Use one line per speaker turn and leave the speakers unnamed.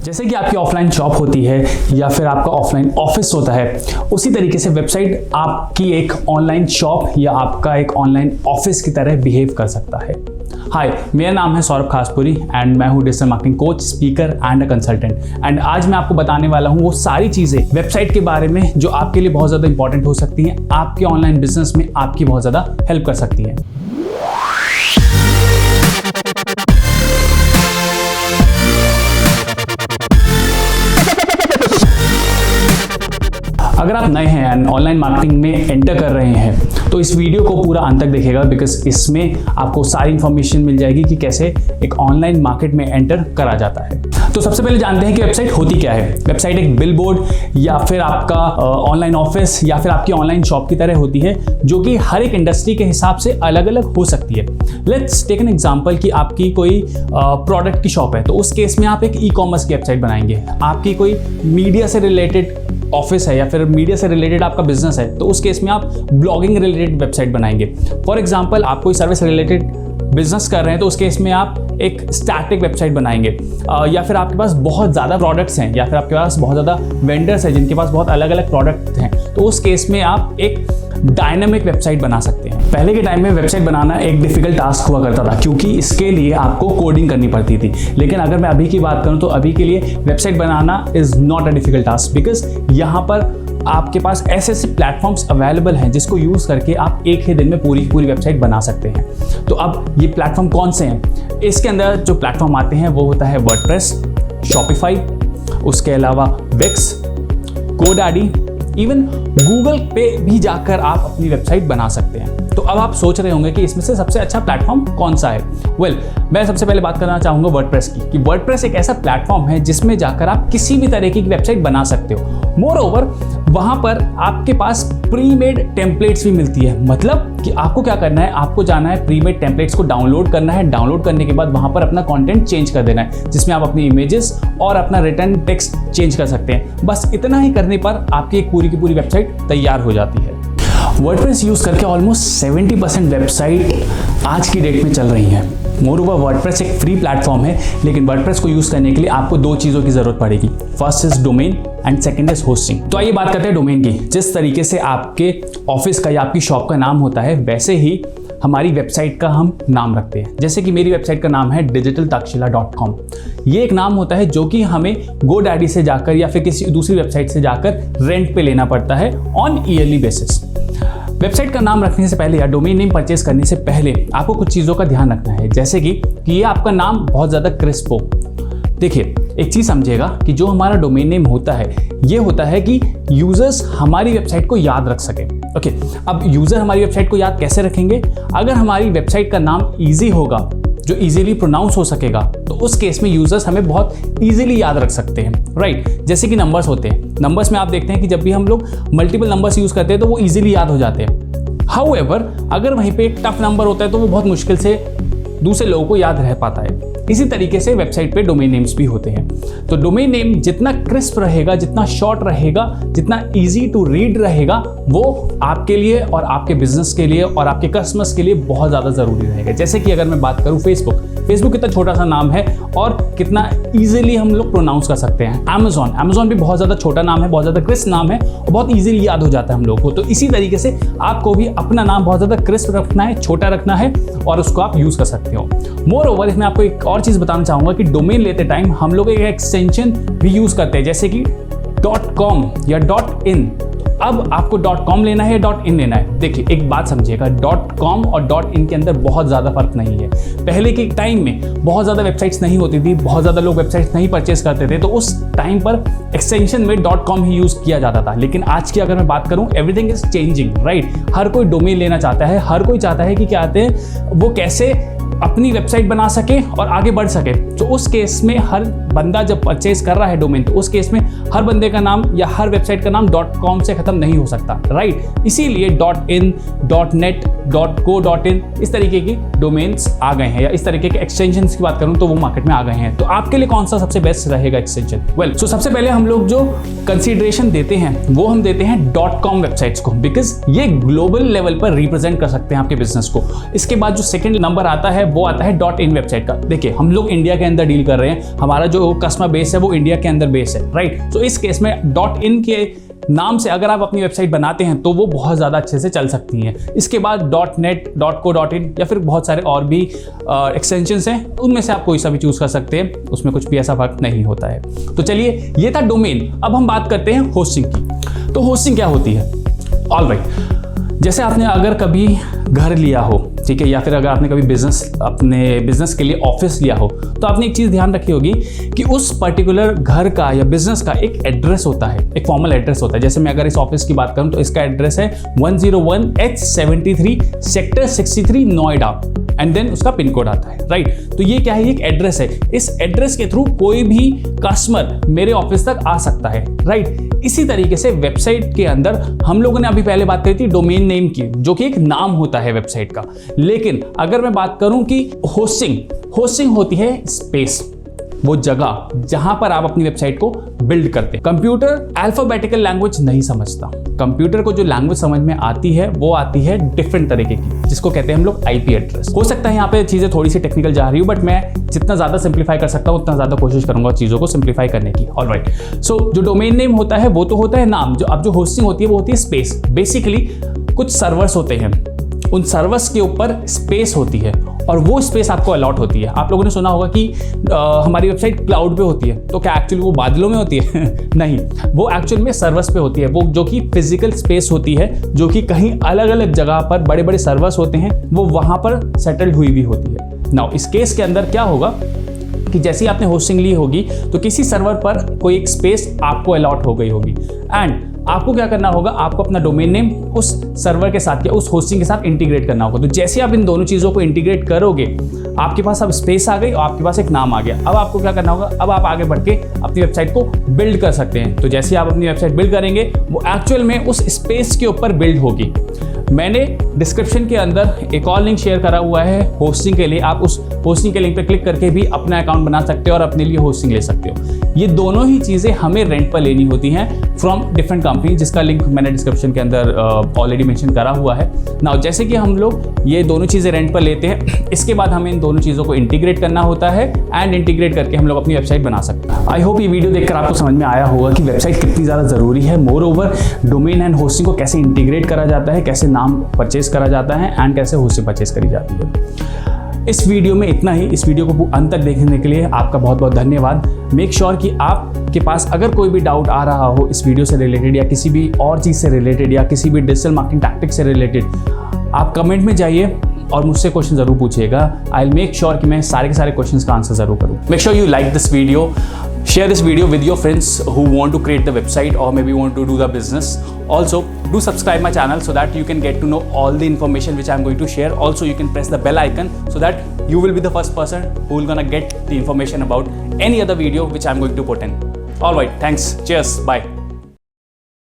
जैसे कि आपकी ऑफलाइन शॉप होती है या फिर आपका ऑफलाइन ऑफिस होता है, उसी तरीके से वेबसाइट आपकी एक ऑनलाइन शॉप या आपका एक ऑनलाइन ऑफिस की तरह बिहेव कर सकता है। हाय, मेरा नाम है सौरभ खासपुरी एंड मैं हूँ digital marketing coach, speaker and a consultant. And आज मैं आपको बताने वाला हूँ वो सारी चीज़ें वेबसाइट के बारे में जो आपके लिए बहुत ज़्यादा इंपॉर्टेंट हो सकती हैं, आपके ऑनलाइन बिजनेस में आपकी बहुत ज़्यादा हेल्प कर सकती हैं। अगर आप नए हैं एंड ऑनलाइन मार्केटिंग में एंटर कर रहे हैं तो इस वीडियो को पूरा अंत तक देखिएगा, बिकॉज इसमें आपको सारी इंफॉर्मेशन मिल जाएगी कि कैसे एक ऑनलाइन मार्केट में एंटर करा जाता है। तो सबसे पहले जानते हैं कि वेबसाइट होती क्या है। वेबसाइट एक बिलबोर्ड या फिर आपका ऑनलाइन ऑफिस या फिर आपकी ऑनलाइन शॉप की तरह होती है, जो कि हर एक इंडस्ट्री के हिसाब से अलग अलग हो सकती है। लेट्स टेक एन एग्जांपल कि आपकी कोई प्रोडक्ट की शॉप है, तो उस केस में आप एक ई कॉमर्स की वेबसाइट बनाएंगे। आपकी कोई मीडिया से रिलेटेड ऑफिस है या फिर मीडिया से रिलेटेड आपका बिजनेस है, तो उस केस में आप ब्लॉगिंग रिलेटेड वेबसाइट बनाएंगे। फॉर एग्जांपल, आप कोई सर्विस रिलेटेड बिजनेस कर रहे हैं, तो उस केस में आप एक स्टैटिक वेबसाइट बनाएंगे। या फिर आपके पास बहुत ज़्यादा प्रोडक्ट्स हैं या फिर आपके पास बहुत ज़्यादा वेंडर्स हैं जिनके पास बहुत अलग अलग प्रोडक्ट हैं, तो उस केस में आप एक डायनामिक वेबसाइट बना सकते हैं। पहले के टाइम में वेबसाइट बनाना एक डिफिकल्ट टास्क हुआ करता था, क्योंकि इसके लिए आपको कोडिंग करनी पड़ती थी। लेकिन अगर मैं अभी की बात करूं तो अभी के लिए website banana is not a difficult task, because यहाँ पर आपके पास ऐसे प्लेटफॉर्म्स अवेलेबल हैं जिसको यूज़ करके आप एक ही दिन में पूरी वेबसाइट बना सकते हैं। तो अब ये प्लेटफॉर्म कौन से हैं? इसके अंदर जो प्लेटफॉर्म आते हैं वो होता है वर्डप्रेस, शॉपिफाई, उसके अलावा विक्स, गोडैडी, इवन गूगल पे भी जाकर आप अपनी वेबसाइट बना सकते हैं। तो अब आप सोच रहे होंगे कि इसमें से सबसे अच्छा प्लेटफॉर्म कौन सा है। वेल, मैं सबसे पहले बात करना चाहूँगा वर्डप्रेस की, कि वर्डप्रेस एक ऐसा प्लेटफॉर्म है जिसमें जाकर आप किसी भी तरह की वेबसाइट बना सकते हो। मोर ओवर, वहाँ पर आपके पास प्री मेड टेम्पलेट्स भी मिलती है। मतलब कि आपको क्या करना है, आपको जाना है प्री मेड टेम्पलेट्स को डाउनलोड करना है। डाउनलोड करने के बाद वहाँ पर अपना कंटेंट चेंज कर देना है, जिसमें आप अपनी इमेजेस और अपना रिटर्न टेक्स्ट चेंज कर सकते हैं। बस इतना ही करने पर आपकी एक पूरी की पूरी वेबसाइट तैयार हो जाती है। वर्डप्रेस यूज़ करके ऑलमोस्ट 70% वेबसाइट आज की डेट में चल रही हैं। मोरओवर, वर्डप्रेस एक फ्री प्लेटफॉर्म है, लेकिन वर्डप्रेस को यूज़ करने के लिए आपको दो चीज़ों की ज़रूरत पड़ेगी। First is domain and second is hosting. तो आइए बात करते हैं डोमेन की। जिस तरीके से आपके ऑफिस का या आपकी शॉप का नाम होता है, वैसे ही हमारी वेबसाइट का हम नाम रखते हैं। जैसे कि मेरी वेबसाइट का नाम है digitaltakshila.com। ये एक नाम होता है जो कि हमें गोडैडी से जाकर या फिर किसी दूसरी वेबसाइट से जाकर रेंट पे लेना पड़ता है ऑन ईयरली बेसिस। वेबसाइट का नाम रखने से पहले या डोमेन नेम परचेज करने से पहले आपको कुछ चीज़ों का ध्यान रखना है, जैसे कि ये आपका नाम बहुत ज़्यादा क्रिस्प हो। देखिए, एक चीज़ समझिएगा कि जो हमारा डोमेन नेम होता है, ये होता है कि यूजर्स हमारी वेबसाइट को याद रख सके। ओके, अब यूजर हमारी वेबसाइट को याद कैसे रखेंगे? अगर हमारी वेबसाइट का नाम ईजी होगा, जो इजीली प्रोनाउंस हो सकेगा, तो उस केस में यूजर्स हमें बहुत इजीली याद रख सकते हैं, राइट? जैसे कि नंबर्स होते हैं। नंबर्स में आप देखते हैं कि जब भी हम लोग मल्टीपल नंबर्स यूज़ करते हैं तो वो इजीली याद हो जाते हैं। हाउएवर, अगर वहीं पे टफ नंबर होता है तो वो बहुत मुश्किल से दूसरे लोगों को याद रह पाता है। इसी तरीके से वेबसाइट पे डोमेन नेम्स भी होते हैं। तो डोमेन नेम जितना क्रिस्प रहेगा, जितना शॉर्ट रहेगा, जितना इजी टू रीड रहेगा, वो आपके लिए और आपके बिजनेस के लिए और आपके कस्टमर्स के लिए बहुत ज़्यादा ज़रूरी रहेगा। जैसे कि अगर मैं बात करूँ फेसबुक कितना छोटा सा नाम है और कितना इजीली हम लोग प्रोनाउंस कर सकते हैं। अमेजॉन भी बहुत ज़्यादा छोटा नाम है, बहुत ज़्यादा क्रिस्प नाम है और बहुत इजीली याद हो जाता है हम लोग को। तो इसी तरीके से आपको भी अपना नाम बहुत ज़्यादा क्रिस्प रखना है, छोटा रखना है और उसको आप यूज़ कर सकते हो। मोर ओवर, इसमें आपको एक और चीज़ बताना चाहूँगा कि डोमेन लेते टाइम हम लोग एक एक्सटेंशन भी यूज़ करते हैं, जैसे कि .com या .in। अब आपको .com लेना है या .in लेना है? देखिए, एक बात समझिएगा, .com और .in के अंदर बहुत ज़्यादा फर्क नहीं है। पहले के टाइम में बहुत ज़्यादा वेबसाइट्स नहीं होती थी, बहुत ज़्यादा लोग वेबसाइट्स नहीं परचेस करते थे, तो उस टाइम पर एक्सटेंशन में .com ही यूज़ किया जाता था। लेकिन आज की अगर मैं बात करूँ, एवरीथिंग इज चेंजिंग, राइट? हर कोई डोमेन लेना चाहता है, हर कोई चाहता है कि क्या आते हैं वो कैसे अपनी वेबसाइट बना सके और आगे बढ़ सके। तो उस केस में हर बंदा जब परचेज कर रहा है डोमेन, तो उस केस में हर बंदे का नाम या हर वेबसाइट का नाम .com से खत्म नहीं हो सकता, राइट? इसीलिए .in, .net, .co, .in इस तरीके की डोमेन्स आ गए हैं, या इस तरीके के एक्सटेंशंस की बात करूं तो वो मार्केट में आ गए हैं। तो आपके लिए कौन सा सबसे बेस्ट रहेगा एक्सटेंशन? वेल, सो सबसे पहले हम लोग जो कंसीडरेशन देते हैं वो हम देते हैं .com वेबसाइट्स को, बिकॉज ये ग्लोबल लेवल पर रिप्रेजेंट कर सकते हैं आपके बिजनेस को। इसके बाद जो सेकंड नंबर आता है वो आता है .in वेबसाइट का। देखिए हम लोग इंडिया के अंदर डील कर रहे हैं, हमारा जो कस्टमर बेस है वो इंडिया के अंदर बेस है, राइट। तो इस केस में .in के नाम से अगर आप अपनी वेबसाइट बनाते हैं तो वो बहुत ज़्यादा अच्छे से चल सकती हैं। इसके बाद .net, .co, .in या फिर बहुत सारे और भी एक्सटेंशंस हैं, उनमें से आप कोई सा भी चूज़ कर सकते हैं, उसमें कुछ भी ऐसा फर्क नहीं होता है। तो चलिए ये था डोमेन। अब हम बात करते हैं होस्टिंग की। तो होस्टिंग क्या होती है? ऑलराइट, जैसे आपने अगर कभी घर लिया हो, ठीक है, या फिर अगर आपने कभी अपने बिजनेस के लिए ऑफिस लिया हो, तो आपने एक चीज़ ध्यान रखी होगी कि उस पर्टिकुलर घर का या बिजनेस का एक एड्रेस होता है, एक फॉर्मल एड्रेस होता है। जैसे मैं अगर इस ऑफिस की बात करूं तो इसका एड्रेस है 101H73 sector 63 Noida, and then उसका पिन कोड आता है, राइट। तो ये क्या है? एक एड्रेस है। इस एड्रेस के थ्रू कोई भी कस्टमर मेरे ऑफिस तक आ सकता है, राइट। इसी तरीके से वेबसाइट के अंदर हम लोगों ने अभी पहले बात करी थी डोमेन नेम की, जो कि एक नाम होता है वेबसाइट का। लेकिन अगर मैं बात करूं कि होस्टिंग होती है स्पेस, वो जगह जहां पर आप अपनी वेबसाइट को बिल्ड करते हैं। कंप्यूटर अल्फाबेटिकल लैंग्वेज नहीं समझता। कंप्यूटर को जो लैंग्वेज समझ में आती है वो आती है डिफरेंट तरीके की, जिसको कहते हैं हम लोग आईपी एड्रेस। हो सकता है यहाँ पे चीजें थोड़ी सी टेक्निकल जा रही हो, बट मैं जितना ज्यादा सिंप्लीफाई कर सकता हूँ उतना ज्यादा कोशिश करूंगा चीजों को सिंप्लीफाई करने की। ऑलराइट, सो जो डोमेन नेम होता है वो तो होता है नाम, जो अब जो होस्टिंग होती है वो होती है स्पेस। बेसिकली कुछ सर्वर्स होते हैं, उन सर्वर्स के ऊपर स्पेस होती है और वो स्पेस आपको अलॉट होती है। आप लोगों ने सुना होगा कि हमारी वेबसाइट क्लाउड पे होती है, तो क्या एक्चुअली वो बादलों में होती है? नहीं, वो एक्चुअल में सर्वर्स पे होती है, वो जो कि फिजिकल स्पेस होती है, जो कि कहीं अलग अलग जगह पर बड़े बड़े सर्वर्स होते हैं, वो वहाँ पर सेटल्ड हुई भी होती है। नाउ इस केस के अंदर क्या होगा कि जैसे ही आपने होस्टिंग ली होगी तो किसी सर्वर पर कोई एक स्पेस आपको अलॉट हो गई होगी, एंड आपको क्या करना होगा? आपको अपना डोमेन नेम उस सर्वर के साथ या उस होस्टिंग के साथ इंटीग्रेट करना होगा। तो जैसे आप इन दोनों चीज़ों को इंटीग्रेट करोगे, आपके पास अब स्पेस आ गई और आपके पास एक नाम आ गया। अब आपको क्या करना होगा? अब आप आगे बढ़ के अपनी वेबसाइट को बिल्ड कर सकते हैं। तो जैसे आप अपनी वेबसाइट बिल्ड करेंगे, वो एक्चुअल में उस स्पेस के ऊपर बिल्ड होगी। मैंने डिस्क्रिप्शन के अंदर एक और लिंक शेयर करा हुआ है होस्टिंग के लिए। आप उस होस्टिंग के लिंक पर क्लिक करके भी अपना अकाउंट बना सकते हो और अपने लिए होस्टिंग ले सकते हो। ये दोनों ही चीज़ें हमें रेंट पर लेनी होती हैं फ्रॉम डिफरेंट कंपनी, जिसका लिंक मैंने डिस्क्रिप्शन के अंदर ऑलरेडी मेंशन करा हुआ है। नाउ जैसे कि हम लोग ये दोनों चीज़ें रेंट पर लेते हैं, इसके बाद हमें इन दोनों चीज़ों को इंटीग्रेट करना होता है, एंड इंटीग्रेट करके हम लोग अपनी वेबसाइट बना सकते हैं। आई होप ये वीडियो देखकर आपको समझ में आया होगा कि वेबसाइट कितनी ज़्यादा ज़रूरी है। More over domain and hosting को कैसे इंटीग्रेट करा जाता है, कैसे नाम परचेज करा जाता है, एंड कैसे होस्टिंग परचेज करी जाती है। इस वीडियो में इतना ही। इस वीडियो को अंत तक देखने के लिए आपका बहुत बहुत धन्यवाद। मेक श्योर कि आपके पास अगर कोई भी डाउट आ रहा हो इस वीडियो से रिलेटेड या किसी भी और चीज़ से रिलेटेड या किसी भी डिजिटल मार्केटिंग टैक्टिक्स से रिलेटेड, आप कमेंट में जाइए और मुझसे क्वेश्चन जरूर पूछिएगा। आई विल मेक श्योर कि मैं सारे के सारे क्वेश्चंस का आंसर जरूर करूँ। Make sure you like this video, share this video with your friends who want to create the website or maybe want to do the business. Also, do subscribe my channel so that you can get to know all the information which I'm going to share. Also, you can press the bell icon so that you will be the first person who will gonna get the information about any other video which I'm going to put in. All right, thanks. Cheers. Bye.